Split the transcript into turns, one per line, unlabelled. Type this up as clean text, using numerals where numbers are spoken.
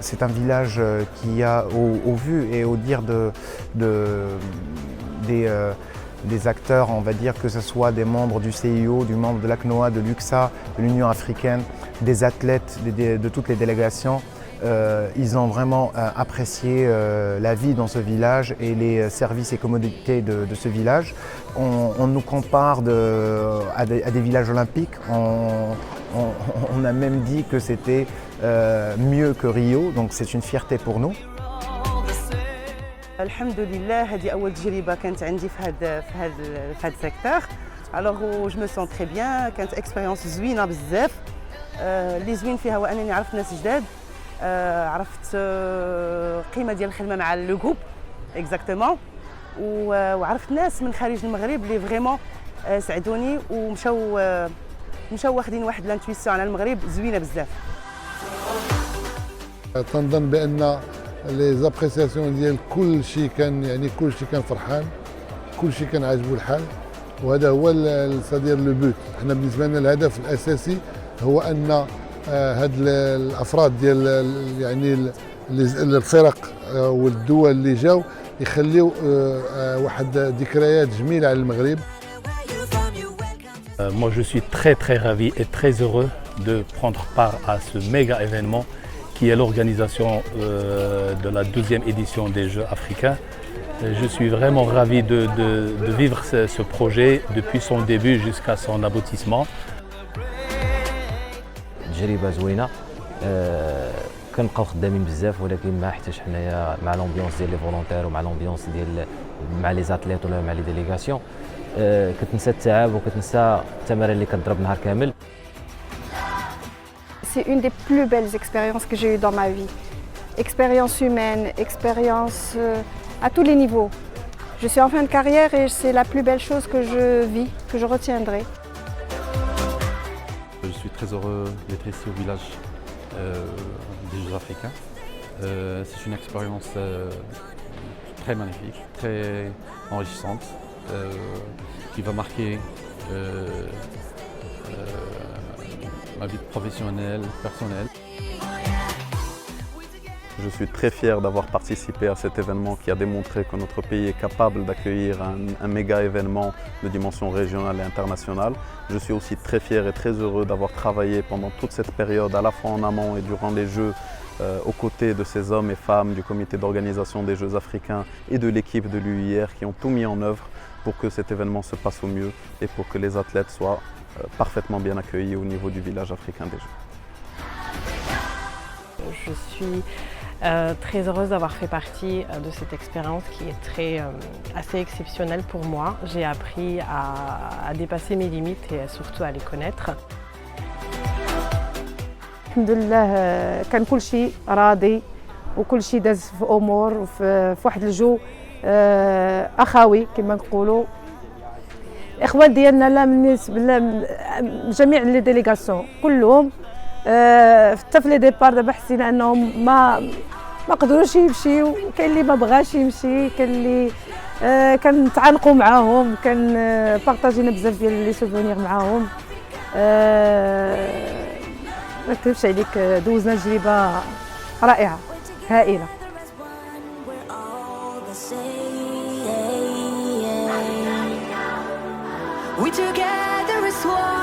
C'est un village qui a, au vu et au dire des acteurs, on va dire que ce soit des membres du CIO, du membre de l'ACNOA, de l'UXA, de l'Union africaine, des athlètes de toutes les délégations. Ils ont vraiment apprécié la vie dans ce village et les services et commodités de ce village. On nous compare à des villages olympiques. On a même dit que c'était mieux que Rio, donc c'est une fierté pour nous.
الحمد لله هذه أول تجربة كانت عندي في هذا السيكتور. Alors je me sens très bien. كانت اكسبيريونس زوينة بزاف. اللي زوين فيها هو أنني عرفت ناس جداد. عرفت قيمة ديال الخدمة مع لو جروب اكزاكتومون. وعرفت ناس من خارج المغرب اللي فريمون ساعدوني ومشاو واخدين واحد لانتويسيون على المغرب زوينة بزاف.
تنظن بأن لي زابريسياسيون ديال كلشي كان فرحان، كلشي كان عاجبو الحال، وهذا هو صدير لو بوت. حنا بالنسبه لنا الهدف الاساسي هو ان هاد الافراد ديال الفرق والدول اللي جاو يخليو واحد ذكريات جميله على المغرب.
Moi je suis très ravi et très heureux de prendre part à ce méga événement qui est l'organisation de la 12e édition des Jeux africains. Je suis vraiment ravi de vivre ce projet depuis son début jusqu'à son aboutissement.
تجربة زوينة كنبقاو خدامين بزاف ولكن ما حتىش حنايا مع لومبيونس ديال لي فولونتير ومع لومبيونس ديال مع لي زاتليت ولا مع لي ديليغاسيون كتنسى التعب وكتنسى التمارين اللي كتضرب نهار كامل.
C'est une des plus belles expériences que j'ai eues dans ma vie. Expérience humaine, expérience à tous les niveaux. Je suis en fin de carrière et c'est la plus belle chose que je vis, que je retiendrai.
Je suis très heureux d'être ici au village des Jeux africains. C'est une expérience très magnifique, très enrichissante, qui va marquer ma vie professionnelle, personnelle.
Je suis très fier d'avoir participé à cet événement qui a démontré que notre pays est capable d'accueillir un méga événement de dimension régionale et internationale. Je suis aussi très fier et très heureux d'avoir travaillé pendant toute cette période, à la fois en amont et durant les Jeux, aux côtés de ces hommes et femmes du comité d'organisation des Jeux africains et de l'équipe de l'UIR qui ont tout mis en œuvre pour que cet événement se passe au mieux et pour que les athlètes soient parfaitement bien accueillis au niveau du village africain des Jeux.
Je suis très heureuse d'avoir fait partie de cette expérience qui est assez exceptionnelle pour moi. J'ai appris à dépasser mes limites et surtout à les connaître.
الحمد لله كان كل شيء راضي وكل شيء داز في امور وفي واحد الجو اخوي كما نقولوا. الاخوان ديالنا لا بالنسبه جميع لي ديليغاسيون كلهم حتى في لي ديبار دابا حسينا انهم ما قدروش يمشيو، كاين اللي ما بغاش يمشي، كاين اللي كنتعانقوا معاهم، كان بارطاجينا بزاف ديال لي سوفونير معاهم. ما نكذبش عليك دوزنا تجربه رائعه هائله.
We together as one.